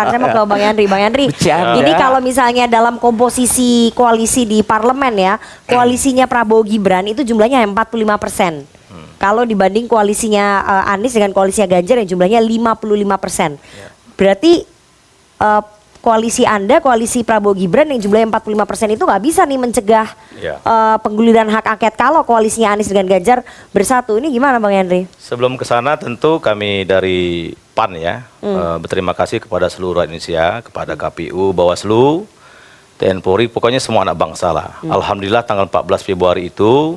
Saya mau ke Bang Yandri. Bang Yandri, ini kalau misalnya dalam komposisi koalisi di parlemen ya, koalisinya Prabowo Gibran itu jumlahnya 45%. Kalau dibanding koalisinya Anies dengan koalisinya Ganjar yang jumlahnya 55%. Berarti koalisi Anda, koalisi Prabowo Gibran yang jumlahnya 45% itu nggak bisa nih mencegah pengguliran hak angket kalau koalisinya Anies dengan Ganjar bersatu. Ini gimana Bang Yandri? Sebelum ke sana tentu kami dari PAN ya berterima kasih kepada seluruh Indonesia, kepada KPU, Bawaslu, TNI Polri, pokoknya semua anak bangsa lah. Alhamdulillah tanggal 14 Februari itu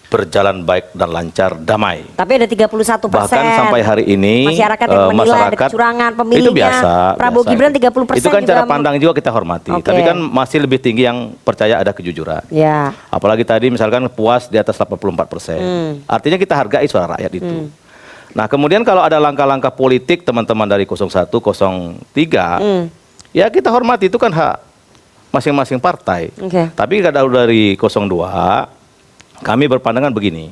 berjalan baik dan lancar, damai. Tapi ada 31%. Bahkan sampai hari ini masyarakat yang menilai ada kecurangan pemilihnya. Itu biasa. Prabowo Gibran 30% itu kan juga cara pandang juga kita hormati. Tapi kan masih lebih tinggi yang percaya ada kejujuran. Ya. Apalagi tadi misalkan puas di atas 84%. Artinya kita hargai suara rakyat itu. Nah kemudian kalau ada langkah-langkah politik teman-teman dari 01, 03, ya kita hormati, itu kan hak masing-masing partai. Tapi kalau dari 02, kami berpandangan begini,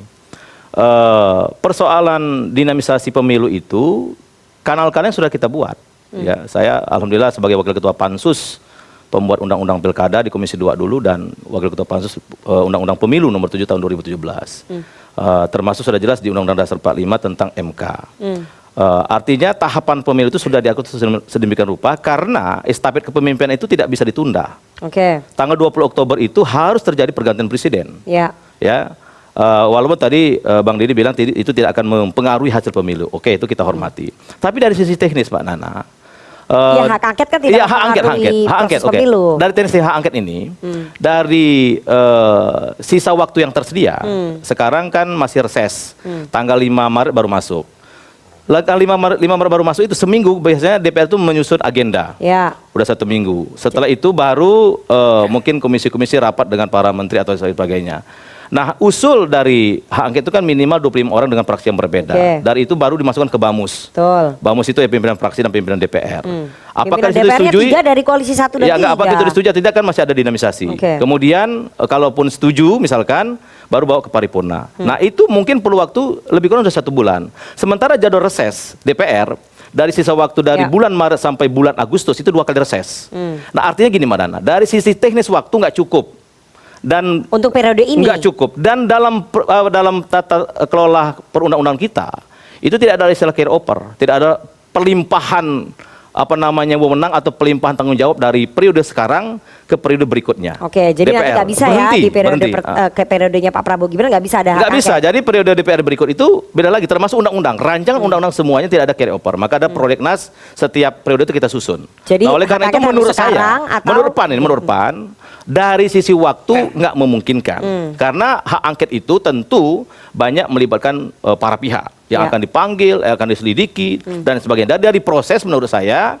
persoalan dinamisasi pemilu itu kanal-kanal yang sudah kita buat. Ya, saya alhamdulillah sebagai wakil ketua Pansus pembuat undang-undang pilkada di Komisi 2 dulu dan wakil ketua Pansus undang-undang pemilu nomor 7 tahun 2017. Termasuk sudah jelas di Undang-Undang Dasar 45 tentang MK. Artinya tahapan pemilu itu sudah diatur sedemikian rupa karena estafet kepemimpinan itu tidak bisa ditunda. Tanggal 20 Oktober itu harus terjadi pergantian presiden. Ya, walaupun tadi Bang Didi bilang itu tidak akan mempengaruhi hasil pemilu. Oke, itu kita hormati. Tapi dari sisi teknis, Pak Nana, ya hak angket kan tidak mempengaruhi proses pemilu. Dari teknis hak angket ini, dari sisa waktu yang tersedia, sekarang kan masih reses. Tanggal 5 Maret baru masuk. 5 Maret baru masuk itu seminggu biasanya DPR itu menyusun agenda. Udah 1 minggu. Setelah itu baru mungkin komisi-komisi rapat dengan para menteri atau sebagainya. Nah, usul dari hak angket itu kan minimal 25 orang dengan fraksi yang berbeda. Dari itu baru dimasukkan ke BAMUS. BAMUS itu ya pimpinan fraksi dan pimpinan DPR. Apakah itu disetujui? 3 dari koalisi 1 dan 3. Ya, enggak, apakah itu disetujui atau tidak kan masih ada dinamisasi. Kemudian kalaupun setuju misalkan baru bawa ke paripurna. Nah, itu mungkin perlu waktu lebih kurang sudah 1 bulan. Sementara jadwal reses DPR dari sisa waktu dari bulan Maret sampai bulan Agustus itu 2 kali reses. Nah, artinya gini Mbak Nana, dari sisi teknis waktu nggak cukup. Dan untuk periode ini nggak cukup, dan dalam tata kelola perundang-undang kita itu tidak ada istilah carry over, tidak ada pelimpahan wewenang atau pelimpahan tanggung jawab dari periode sekarang ke periode berikutnya. Jadi nanti nggak bisa di periode ke periodenya Pak Prabowo Gibran nggak bisa ada. Nggak bisa. Jadi periode DPR berikut itu beda lagi, termasuk undang-undang, rancangan undang-undang semuanya tidak ada carry over. Maka ada prolegnas setiap periode itu kita susun. Jadi oleh karena itu menurut saya, menurut PAN dari sisi waktu nggak memungkinkan, karena hak angket itu tentu banyak melibatkan para pihak yang akan dipanggil, akan diselidiki dan sebagainya. Dari proses menurut saya,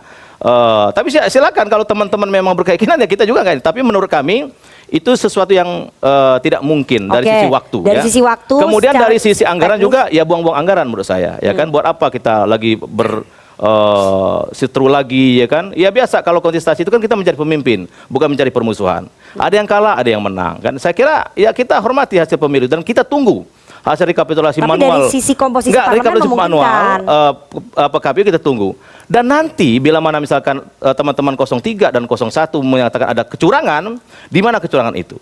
tapi silakan kalau teman-teman memang berkeyakinan ya kita juga nggak. Tapi menurut kami itu sesuatu yang tidak mungkin dari sisi waktu. Dari sisi waktu. Kemudian dari sisi anggaran juga ya buang-buang anggaran menurut saya. Ya kan, buat apa kita lagi setru lagi ya kan? Ya biasa kalau kontestasi itu kan kita mencari pemimpin, bukan mencari permusuhan. Ada yang kalah, ada yang menang kan. Saya kira ya kita hormati hasil pemilu dan kita tunggu hasil rekapitulasi manual. Dari sisi komposisi parlemen memungkinkan. KPU kita tunggu. Dan nanti bila mana misalkan teman-teman 03 dan 01 menyatakan ada kecurangan, di mana kecurangan itu?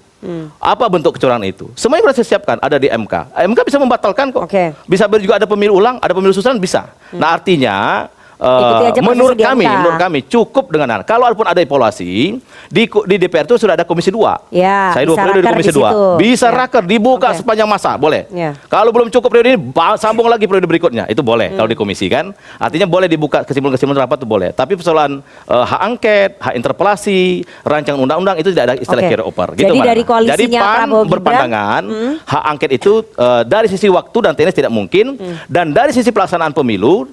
Apa bentuk kecurangan itu? Semuanya sudah disiapkan, ada di MK. MK bisa membatalkan kok. Bisa juga ada pemilu ulang, ada pemilu susulan bisa. Nah, artinya menurut kami cukup dengan kalau walaupun ada evaluasi di DPR itu sudah ada Komisi 2. Saya 2 periode di Komisi 2. Bisa raker dibuka sepanjang masa, boleh. Kalau belum cukup periode ini sambung lagi periode berikutnya, itu boleh kalau di komisi kan. Artinya boleh dibuka kesimpulan-kesimpulan rapat itu boleh. Tapi persoalan hak angket, hak interpelasi, rancangan undang-undang itu tidak ada istilah carry over. Jadi dari koalisinya PAN berpandangan hak angket itu dari sisi waktu dan teknis tidak mungkin, dan dari sisi pelaksanaan pemilu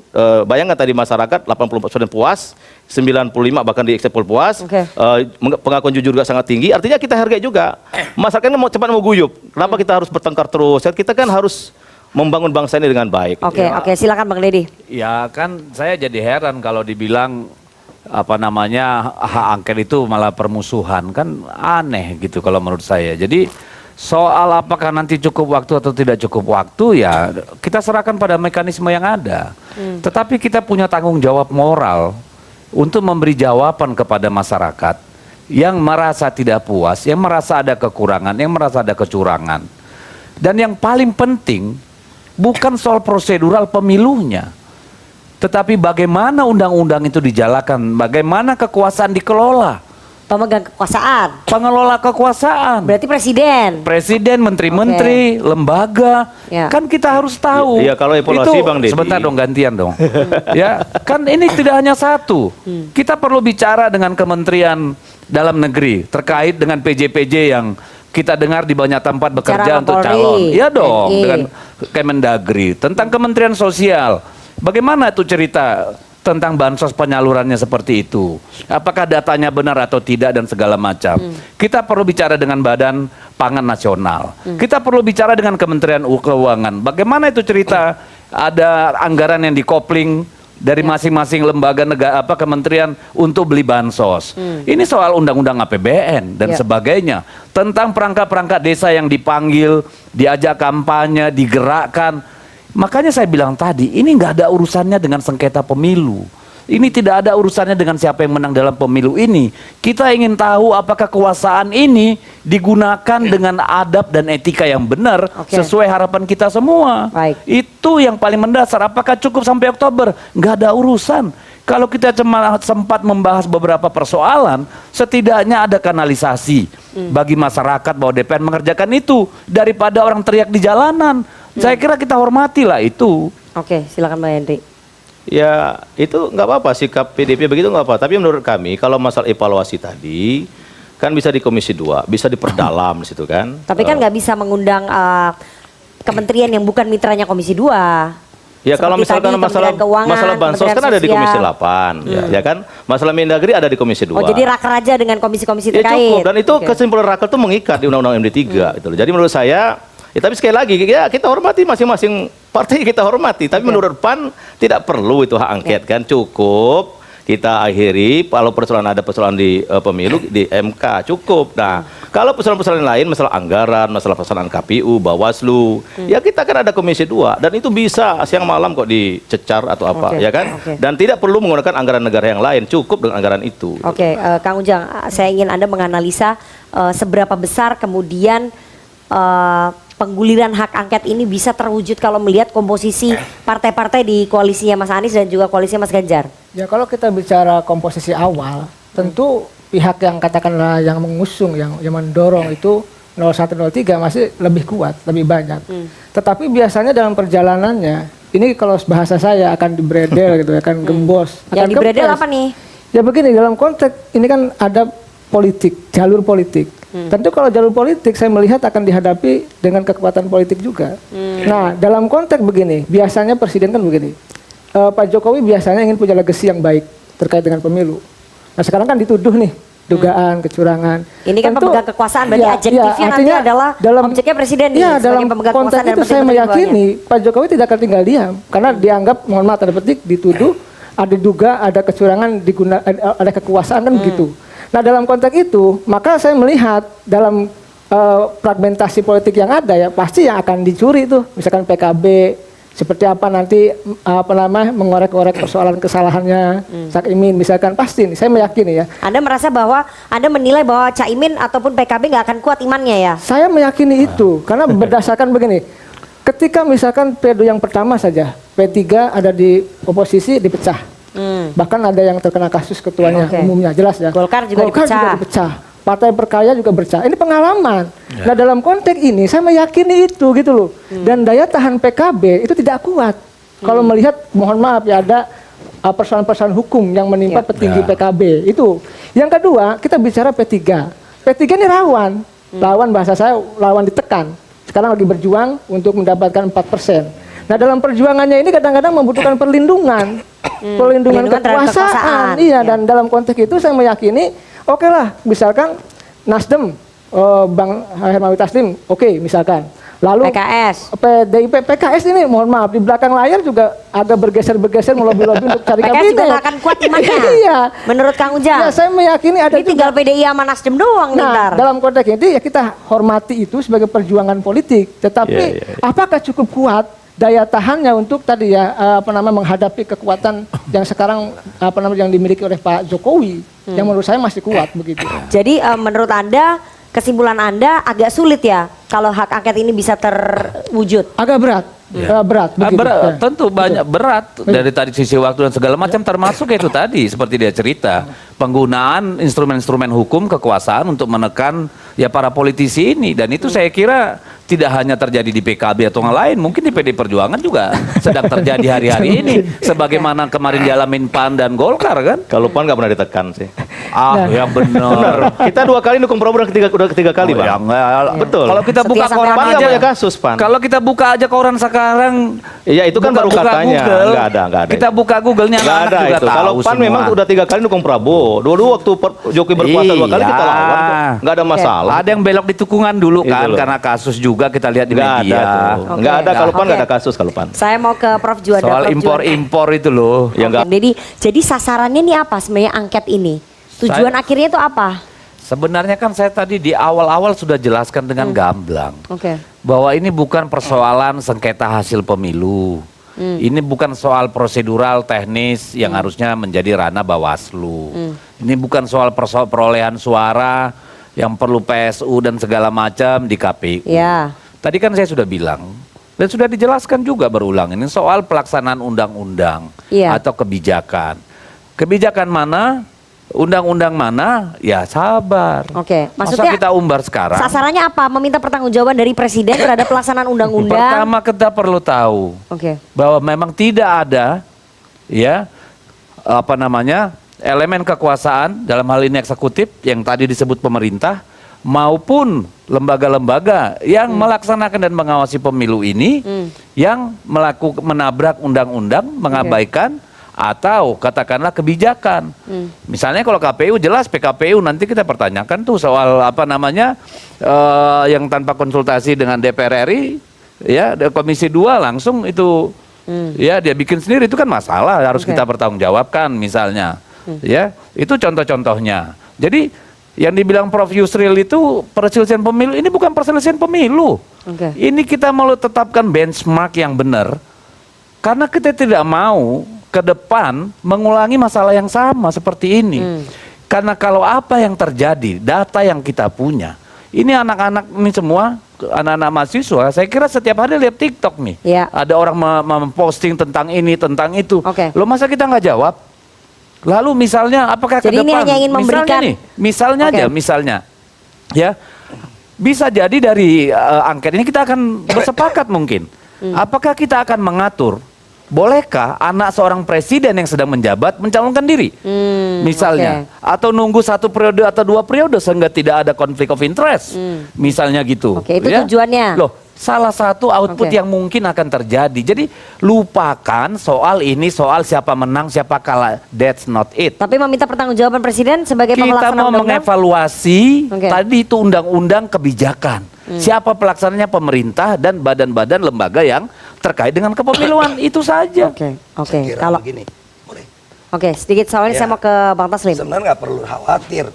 bayangkan tadi masyarakat 84% puas, 95 bahkan di eksepol puas, pengakuan jujur juga sangat tinggi. Artinya kita hargai juga. Masyarakat mau cepat mau guyup. Kenapa kita harus bertengkar terus? Kita kan harus membangun bangsa ini dengan baik. Oke, silakan Bang Deddy. Ya kan saya jadi heran kalau dibilang hak angket itu malah permusuhan, kan aneh gitu kalau menurut saya. Jadi soal apakah nanti cukup waktu atau tidak cukup waktu ya kita serahkan pada mekanisme yang ada. Tetapi kita punya tanggung jawab moral untuk memberi jawaban kepada masyarakat yang merasa tidak puas, yang merasa ada kekurangan, yang merasa ada kecurangan. Dan yang paling penting bukan soal prosedural pemilunya, tetapi bagaimana undang-undang itu dijalankan, bagaimana kekuasaan dikelola. Pemegang kekuasaan. Pengelola kekuasaan. Berarti presiden. Presiden, menteri-menteri, lembaga, Ya. kan kita harus tahu. Iya, kalau evaluasi, Bang Deddy. Sebentar dong, gantian dong. Ya, kan ini tidak hanya satu. Kita perlu bicara dengan Kementerian Dalam Negeri terkait dengan PJ-PJ yang kita dengar di banyak tempat bekerja sama untuk Polri, calon. Iya dong, TNI. dengan Kemendagri, tentang Kementerian Sosial. Bagaimana itu cerita tentang bansos penyalurannya seperti itu? Apakah datanya benar atau tidak dan segala macam? Kita perlu bicara dengan Badan Pangan Nasional. Kita perlu bicara dengan Kementerian Keuangan. Bagaimana itu cerita ada anggaran yang dikopling dari masing-masing lembaga negara kementerian untuk beli bansos. Ini soal undang-undang APBN dan sebagainya. Tentang perangkat-perangkat desa yang dipanggil, diajak kampanye, digerakkan. Makanya saya bilang tadi, ini nggak ada urusannya dengan sengketa pemilu. Ini tidak ada urusannya dengan siapa yang menang dalam pemilu ini. Kita ingin tahu apakah kekuasaan ini digunakan dengan adab dan etika yang benar sesuai harapan kita semua. Baik. Itu yang paling mendasar. Apakah cukup sampai Oktober? Nggak ada urusan. Kalau kita cuma sempat membahas beberapa persoalan, setidaknya ada kanalisasi bagi masyarakat bahwa DPR mengerjakan itu daripada orang teriak di jalanan. Saya kira kita hormatilah itu. Oke, silakan Mbak Henry. Ya itu nggak apa-apa, sikap PDP begitu nggak apa. Tapi menurut kami kalau masalah evaluasi tadi kan bisa di Komisi 2, bisa diperdalam di situ kan. Tapi kan nggak bisa mengundang kementerian yang bukan mitranya Komisi 2. Ya kalau Seperti misalkan tadi, masalah Kementerian Keuangan, masalah bansos Kementerian kan ada di Komisi Sosial. 8, ya kan. Masalah Mendagri ada di Komisi 2. Oh, jadi rakerja dengan komisi-komisi Ya terkait. cukup, dan itu kesimpulan raker itu mengikat di Undang-Undang MD3 gitu loh. Jadi menurut saya, ya tapi sekali lagi ya kita hormati masing-masing partai, kita hormati. Tapi menurut PAN tidak perlu itu hak angket kan, cukup kita akhiri kalau persoalan ada persoalan di pemilu di MK cukup. Nah, kalau persoalan-persoalan lain, masalah anggaran, masalah persoalan KPU, Bawaslu, ya kita kan ada Komisi 2 dan itu bisa siang malam kok dicecar atau apa, ya kan? Dan tidak perlu menggunakan anggaran negara yang lain, cukup dengan anggaran itu. Oke, Kang Ujang, saya ingin Anda menganalisa seberapa besar kemudian pengguliran hak angket ini bisa terwujud kalau melihat komposisi partai-partai di koalisinya Mas Anies dan juga koalisinya Mas Ganjar. Ya kalau kita bicara komposisi awal, tentu pihak yang katakanlah yang mengusung, yang mendorong itu 0103 masih lebih kuat, lebih banyak. Tetapi biasanya dalam perjalanannya, ini kalau bahasa saya akan dibredel gitu, akan gembos. Yang Akan dibredel kempes. apa nih? Ya begini, dalam konteks ini kan ada politik, jalur politik. Tentu kalau jalur politik saya melihat akan dihadapi dengan kekuatan politik juga. Nah, dalam konteks begini, biasanya presiden kan begini. Pak Jokowi biasanya ingin punya legacy yang baik terkait dengan pemilu. Nah, sekarang kan dituduh nih dugaan kecurangan. Ini kan pemegang kekuasaan, berarti adjektifnya nanti adalah objeknya presiden nih sebagai dalam pemegang konteks kekuasaan dan itu saya menteri-menteri di meyakini Pak Jokowi tidak akan tinggal diam karena dianggap, mohon maaf tanda petik, dituduh ada duga ada kecurangan, ada kekuasaan kan begitu. Nah, dalam konteks itu maka saya melihat dalam fragmentasi politik yang ada ya pasti yang akan dicuri tuh, misalkan PKB seperti apa nanti mengorek-orek persoalan kesalahannya Caimin misalkan, pasti nih saya meyakini ya. Anda merasa bahwa Anda menilai bahwa Caimin ataupun PKB nggak akan kuat imannya ya? Saya meyakini itu karena berdasarkan begini, ketika misalkan periode yang pertama saja P3 ada di oposisi dipecah, bahkan ada yang terkena kasus ketuanya umumnya jelas ya. Golkar juga dipecah. Partai berkarya juga bercah. Ini pengalaman. Nah, dalam konteks ini saya meyakini itu gitu loh. Dan daya tahan PKB itu tidak kuat. Kalau melihat, mohon maaf ya, ada persoalan-persoalan hukum yang menimpa petinggi PKB itu. Yang kedua, kita bicara P3. P3 ini rawan. Lawan bahasa saya, lawan ditekan. Sekarang lagi berjuang untuk mendapatkan 4%. Nah, dalam perjuangannya ini kadang-kadang membutuhkan perlindungan. Perlindungan kekuasaan. Iya, dan dalam konteks itu saya meyakini oke lah, misalkan Nasdem, Bang Hermawi Taslim, oke misalkan. Lalu PKS, PDIP, PKS ini mohon maaf di belakang layar juga agak bergeser-bergeser melobi-lobi untuk cari kabinet. PKS juga nggak akan kuat imannya. Iya. Menurut Kang Ujang. Ya, saya meyakini ada ini tinggal PDI sama Nasdem doang nih Nah, ntar. dalam konteks ini ya kita hormati itu sebagai perjuangan politik. Tetapi apakah cukup kuat daya tahannya untuk tadi ya menghadapi kekuatan yang sekarang yang dimiliki oleh Pak Jokowi yang menurut saya masih kuat begitu. Jadi menurut Anda, kesimpulan Anda agak sulit ya kalau hak angket ini bisa terwujud? Agak berat. Berat begitu. Ya. Tentu banyak berat dari tadi sisi waktu dan segala macam, termasuk itu tadi seperti dia cerita penggunaan instrumen-instrumen hukum kekuasaan untuk menekan ya para politisi ini, dan itu saya kira tidak hanya terjadi di PKB atau yang lain, mungkin di PD Perjuangan juga sedang terjadi hari-hari ini sebagaimana kemarin dialamin PAN dan Golkar kan. Kalau PAN nggak pernah ditekan sih. Ya benar. Kita 2 kali dukung Prabowo, udah ketiga kali, Bang. Ya, enggak. Betul. Kalau kita Setia buka sampai koran PAN nggak aja, punya kasus, PAN. kalau kita buka aja koran sekarang, Iya, itu kan baru katanya. Google, Nggak ada. kita buka Google-nya, Nggak anak-anak ada juga itu. tahu Kalau PAN semua. memang udah 3 kali dukung Prabowo. Dulu waktu Jokowi berkuasa 2 kali kita lawan kok. Nggak ada masalah. Ada yang belok di tikungan dulu kan, Itu loh. karena kasus juga kita lihat di Nggak media. ada tuh. Oke. Nggak ada kalau PAN, nggak Oke. ada kasus kalau PAN. Saya mau ke Prof Juanda. Soal Prof Juanda. impor itu loh. Ya nggak. Jadi sasarannya nih apa sebenarnya angket ini? Tujuan akhirnya itu apa? Sebenarnya kan saya tadi di awal-awal sudah jelaskan dengan gamblang Oke. bahwa ini bukan persoalan sengketa hasil pemilu. Ini bukan soal prosedural teknis yang harusnya menjadi ranah Bawaslu. Ini bukan soal perolehan suara yang perlu PSU dan segala macam di KPU. Ya. Tadi kan saya sudah bilang dan sudah dijelaskan juga berulang, ini soal pelaksanaan undang-undang Iya. atau kebijakan. Kebijakan mana, undang-undang mana, ya sabar. Oke. Masa Maksudnya kita umbar sekarang? sasarannya apa? Meminta pertanggungjawaban dari presiden terhadap pelaksanaan undang-undang. Pertama kita perlu tahu Oke. bahwa memang tidak ada ya elemen kekuasaan dalam hal ini eksekutif yang tadi disebut pemerintah maupun lembaga-lembaga yang melaksanakan dan mengawasi pemilu ini yang menabrak undang-undang, mengabaikan atau katakanlah kebijakan. Misalnya kalau KPU jelas PKPU nanti kita pertanyakan tuh soal yang tanpa konsultasi dengan DPR RI ya, Komisi 2 langsung itu ya dia bikin sendiri, itu kan masalah, harus Oke. kita pertanggungjawabkan misalnya. Ya, itu contoh-contohnya. Jadi yang dibilang Prof Yusril itu perselisihan pemilu, ini bukan perselisihan pemilu. Oke. Ini kita mau tetapkan benchmark yang benar karena kita tidak mau ke depan mengulangi masalah yang sama seperti ini. Karena kalau apa yang terjadi, data yang kita punya, ini anak-anak ini semua, anak-anak mahasiswa, saya kira setiap hari lihat TikTok nih. Ya. Ada orang memposting tentang ini, tentang itu. Oke. Loh masa kita nggak jawab? Lalu misalnya apakah ke Jadi ini depan? hanya ingin memberikan- Misalnya Oke. aja, misalnya, ya bisa jadi dari angket ini kita akan bersepakat mungkin. Apakah kita akan mengatur? Bolehkah anak seorang presiden yang sedang menjabat mencalonkan diri? Misalnya, atau nunggu 1 periode atau 2 periode sehingga tidak ada konflik of interest. Misalnya gitu. Oke, itu tujuannya. Loh, salah satu output Oke. yang mungkin akan terjadi. Jadi lupakan soal ini, soal siapa menang, siapa kalah. That's not it. Tapi meminta pertanggungjawaban presiden sebagai Kita pelaksana mau undang-undang. mengevaluasi Oke. tadi itu undang-undang kebijakan. Siapa pelaksananya, pemerintah dan badan-badan lembaga yang terkait dengan kepemiluan. Itu saja. Oke. Kira Kalau begini, boleh. Oke, sedikit soalnya saya mau ke Bang Taslim. Sebenarnya nggak perlu khawatir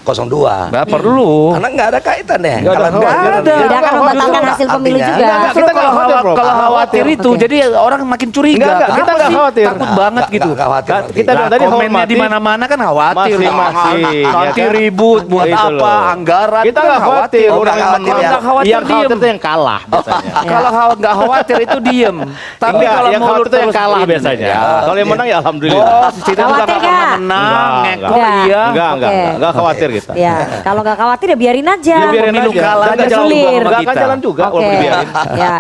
02. Nggak perlu. Karena nggak ada kaitannya. Nggak ada Kalau khawatir. ada. Tidak akan membatalkan hasil pemilu Artinya- juga. Justru kita nggak khawatir, Prof. kalau khawatir itu, Oke. jadi orang makin curiga. Enggak, kita Kenapa nggak sih khawatir. takut banget gitu. Nggak khawatir. Kita berarti. bilang tadi Komennya hormati. di mana-mana kan khawatir. Masing-masing, Nanti ya kan? ribut buat Itu apa, loh. anggaran. Kita itu kan nggak khawatir. Oh, Orang nggak yang khawatir menang. ya. Nggak khawatir, Yang khawatir diem. itu yang kalah biasanya. Kalau nggak khawatir itu diem. Tapi Enggak, kalau yang mulut khawatir itu yang terus kalah ini, biasanya. ya. Kalau yang menang ya alhamdulillah. Oh, kita juga Khawatir nggak pernah nggak? menang, Enggak, ngekor enggak. ya. Enggak khawatir kita. Ya, kalau nggak khawatir ya biarin aja. Ya, biarin Pemilu aja. kalah Nggak aja jalan sulir. juga. Sama Nggak akan kita. jalan juga kalau Oke. dibiarin.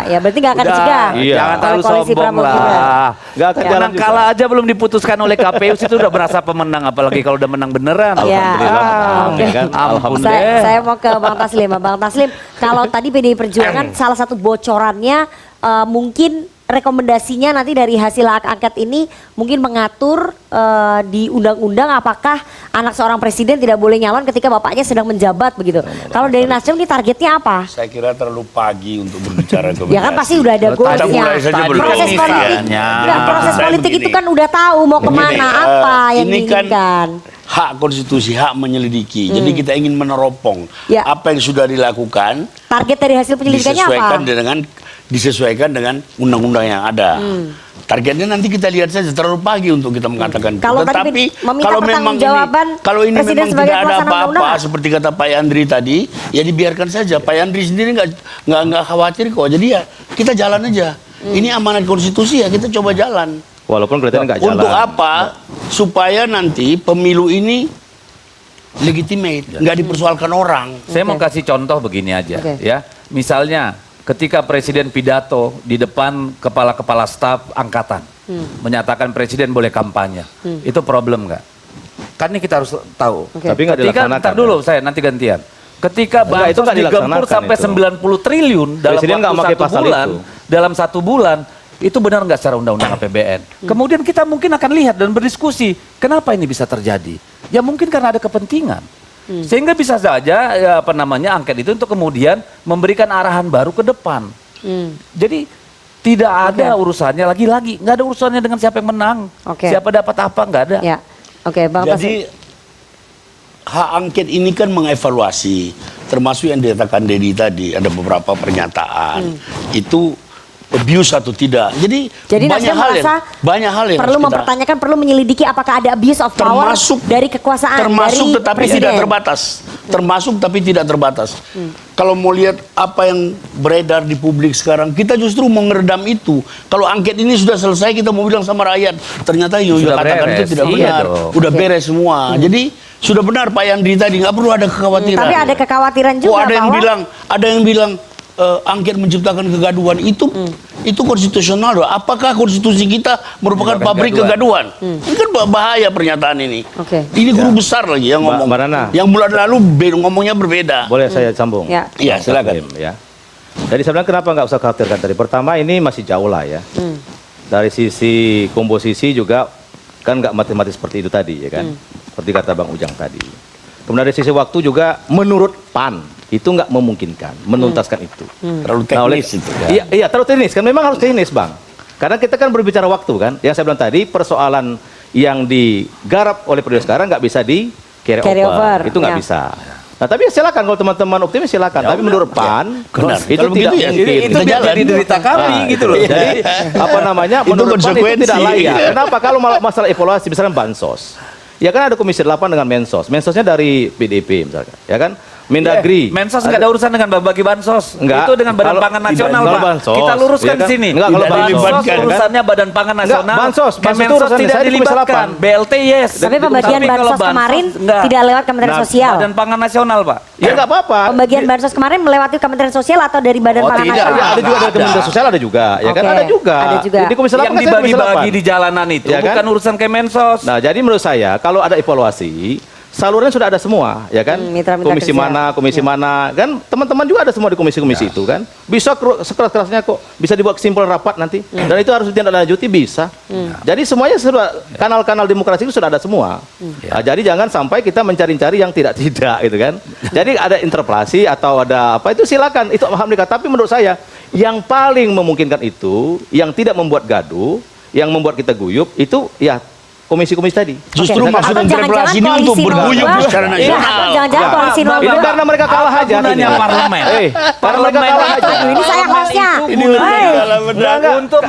Ya, berarti nggak akan Udah, dicegah. Iya. jangan terlalu Oleh koalisi sombong Prabowo Gibran. lah. Nggak akan Ya. jalan Menang juga. kalah aja belum diputuskan oleh KPU itu udah merasa pemenang, apalagi kalau udah menang beneran. Ya. Alhamdulillah menang, Oke. ya kan? Ampun Saya, deh. saya mau ke Bang Taslim. Bang Taslim, kalau tadi PDI Perjuangan salah satu bocorannya mungkin rekomendasinya nanti dari hasil hak angket ini mungkin mengatur di undang-undang apakah anak seorang presiden tidak boleh nyalon ketika bapaknya sedang menjabat begitu. Kalau dari Nasdem ini targetnya apa? Saya kira terlalu pagi untuk berbicara ke Ya kan pasti udah ada Kita goalsnya. mulai saja belum. Proses Ini politik, kayaknya. Enggak, proses Saya politik begini. itu kan udah tahu mau Begini, kemana, apa yang ini kan diinginkan. hak konstitusi, hak menyelidiki. Jadi kita ingin meneropong Ya. apa yang sudah dilakukan Target dari hasil penyelidikannya disesuaikan apa? dengan disesuaikan dengan undang-undang yang ada. Targetnya nanti kita lihat saja, terlalu pagi untuk kita mengatakan itu. Kalau tadi Tetapi meminta kalau memang pertanggungjawaban kalau ini Presiden memang sebagai tidak ada pelaksana apa-apa undang-undang. seperti kata Pak Yandri tadi, ya dibiarkan saja. Pak Yandri sendiri nggak khawatir kok. Jadi ya kita jalan aja. Ini amanat konstitusi ya, kita coba jalan. Walaupun kelihatannya nggak jalan. Untuk apa? Supaya nanti pemilu ini legitimate, nggak dipersoalkan orang. Saya mau kasih contoh begini aja, Oke. ya. Misalnya ketika Presiden pidato di depan kepala-kepala staf angkatan, menyatakan Presiden boleh kampanye, itu problem nggak? Kan ini kita harus tahu. Oke. Tapi nggak Ketika, dilaksanakan. ntar dulu saya nanti gantian. Ketika Enggak, itu bansos nggak digempur dilaksanakan sampai itu. 90 triliun dalam Presiden nggak waktu pakai 1 pasal bulan, itu. dalam 1 bulan, itu benar nggak secara undang-undang APBN? Kemudian kita mungkin akan lihat dan berdiskusi, kenapa ini bisa terjadi? Ya mungkin karena ada kepentingan. Sehingga bisa saja ya, angket itu untuk kemudian memberikan arahan baru ke depan. Jadi tidak ada urusannya lagi-lagi, nggak ada urusannya dengan siapa yang menang, Oke. siapa dapat apa, nggak ada. Ya, oke, Bang Jadi hak angket ini kan mengevaluasi, termasuk yang dikatakan Dedi tadi, ada beberapa pernyataan itu abuse atau tidak. Jadi Nasdem merasa banyak hal yang perlu harus kita- mempertanyakan, perlu menyelidiki apakah ada abuse of power dari kekuasaan termasuk dari tetapi Presiden. tidak terbatas. Termasuk tapi tidak terbatas. Kalau mau lihat apa yang beredar di publik sekarang, kita justru mau ngeredam itu. Kalau angket ini sudah selesai, kita mau bilang sama rakyat, ternyata yang Sudah katakan itu beres. tidak Iya benar. dong. Udah beres semua. Jadi sudah benar Pak Yandri tadi, nggak perlu ada kekhawatiran. Tapi ada kekhawatiran juga Oh, ada yang bahwa bilang angket menciptakan kegaduhan, itu konstitusional loh. Apakah konstitusi kita merupakan Menyebabkan pabrik kegaduhan? Ini kan bahaya pernyataan ini. Oke. Ini guru besar lagi yang ngomong. Mbak Nana. Yang bulan lalu ngomongnya berbeda. Boleh saya sambung? Ya. Iya, silakan. Ya. Jadi sebenarnya kenapa nggak usah khawatirkan tadi? Pertama ini masih jauh lah ya. Dari sisi komposisi juga kan nggak matematis seperti itu tadi ya kan. Seperti kata Bang Ujang tadi. Kemudian dari sisi waktu juga menurut PAN itu nggak memungkinkan menuntaskan itu. Terlalu Nah, oleh- teknis itu kan. Iya, terlalu teknis kan, memang harus teknis Bang. Karena kita kan berbicara waktu kan. Yang saya bilang tadi persoalan yang digarap oleh periode sekarang nggak bisa di carry over. Itu nggak ya. bisa. Nah tapi silakan kalau teman-teman optimis silakan. Tapi menurut PAN benar. itu Kalau tidak begitu ya, mungkin. kita biar jalan. jadi derita kami gitu loh. Jadi apa namanya? Itu Menurut PAN itu konsekuensi. tidak layak. Kenapa? Kalau masalah evaluasi misalnya bansos. Ya kan ada Komisi 8 dengan Mensos. Mensosnya dari PDIP misalkan. Ya kan? Mendagri. Mensos nggak ada urusan dengan bagi bansos. Enggak. Itu dengan Badan Kalau- Pangan Nasional, kalau Pak. bansos, Kita luruskan ya kan? di sini. Enggak, kalau Bansos bansos, kan? urusannya Badan Pangan Nasional. Enggak, bansos itu Kemensos urusannya tidak saya di Komisi dilibatkan. 8. BLT yes. Tapi pembagian Tapi kalau bansos kemarin enggak. tidak lewat Kementerian Nah, Sosial. Badan Pangan Nasional, Pak. Ya nggak apa-apa. Pembagian bansos kemarin melewati Kementerian Sosial atau dari Badan Oh Pangan tidak, Nasional? ya, ada juga dari Ada. Kementerian Sosial ada juga, ya kan Oke, ada juga. ada juga. Di Komisi 8 Yang kan saya Komisi dibagi-bagi 8. di jalanan itu Ya kan? bukan urusan Kemensos. Nah, jadi menurut saya kalau ada evaluasi, salurannya sudah ada semua, ya kan? Mitra-mitra komisi kerja. komisi mana, kan teman-teman juga ada semua di komisi-komisi itu kan. Bisa sekeras-kerasnya kok, bisa dibuat kesimpulan rapat nanti. Dan itu harus ditindaklanjuti bisa. Jadi semuanya sudah kanal-kanal demokrasi itu sudah ada semua. Nah, jadi jangan sampai kita mencari-cari yang tidak-tidak gitu kan. Jadi ada interpelasi atau ada apa itu silakan, itu paham mereka. Tapi menurut saya yang paling memungkinkan itu, yang tidak membuat gaduh, yang membuat kita guyup itu ya komisi-komisi tadi. Justru Oke. maksud Atau interpelasi ini jangan-jangan untuk koalisi berguyup 02. secara Iya, nasional. atau jangan-jangan koalisi Bang, 02. Itu karena mereka kalah Apa aja. gunanya akhirnya. parlemen? Karena mereka kalah aja. Aduh, ini saya hostnya. Ini Hei. untuk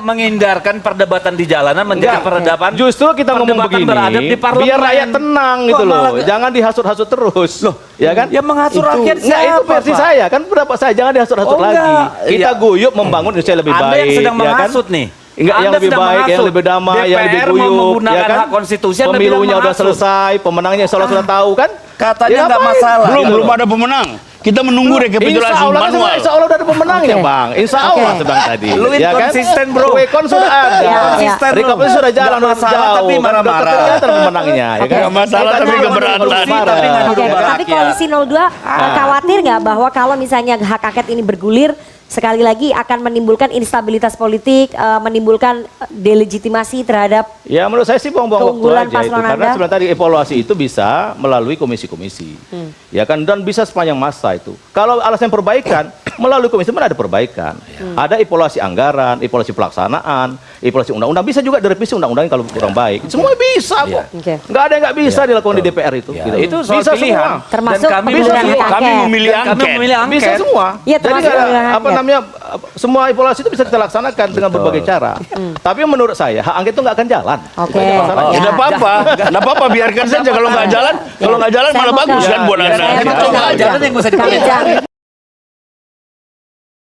menghindarkan perdebatan di jalanan menjadi Enggak. perdebapan. Justru kita ngomong perdebatan begini, beradab di parlemen. biar rakyat tenang Kok gitu loh. malah- Jangan dihasut-hasut terus. Ya kan? Ya menghasut rakyat Enggak, itu siapa, versi Pak? saya. Kan pendapat saya, jangan dihasut-hasut Oh, lagi. enggak. Kita Iya. guyup membangun Indonesia lebih Anda baik. yang sedang ya kan? menghasut nih. Enggak, yang Anda lebih sedang baik, yang menghasut. lebih damai, yang lebih DPR mau guyup, menggunakan ya kan? hak konstitusi, Anda Pemilunya bilang udah menghasut. selesai, pemenangnya sudah tahu kan? Katanya Ya nggak ngapain? masalah. Belum ada pemenang. Kita menunggu rekapitulasi Insya Allah, kan manual. insya Allah udah ada pemenangnya Oke. Bang. Insya Allah Oke. sedang tadi. Lu inconsistent, bro. Quick-count sudah ada. Ya, Konsisten lu. Rekapitulasi sudah jalan, Nggak udah masalah, jauh. tapi Kan marah-marah. udah kelihatan pemenangnya. Ya kan? Nggak masalah, Makanya tapi jangan keberatan. terus marah. Tapi nggak Oke, duduk tapi rakyat. koalisi 02 khawatir nggak bahwa kalau misalnya hak angket ini bergulir sekali lagi akan menimbulkan instabilitas politik, menimbulkan delegitimasi terhadap Ya menurut saya sih buang-buang waktu keunggulan aja itu. paslon Karena Anda? sebenarnya tadi evaluasi itu bisa melalui komisi-komisi. Ya kan, dan bisa sepanjang masa itu. Kalau alasan perbaikan, melalui komisi mana ada perbaikan. Ada evaluasi anggaran, evaluasi pelaksanaan, evaluasi undang-undang. Bisa juga direvisi undang-undang kalau kurang baik. Semua bisa kok. Oke. Nggak ada yang nggak bisa dilakukan di DPR itu. Ya, gitu. itu soal bisa pilihan. semua. Termasuk Dan kami pemilihan memilih- hak Kami angket. memilih Dan kami angket. memilih angket. Bisa semua. Iya, Jadi termasuk nggak ada pemilihan apa angket. namanya semua evaluasi itu bisa kita laksanakan dengan berbagai cara. Tapi menurut saya hak angket itu nggak akan jalan. Oke. Itu aja masalahnya. Ya. Tidak apa-apa, tidak apa-apa, biarkan saja kalau nggak jalan, Saya malah mau bagus ke- kan buat saya anda. mau Kita ke- coba aja. Jalan yang nggak usah Kang dipilih. Ujang.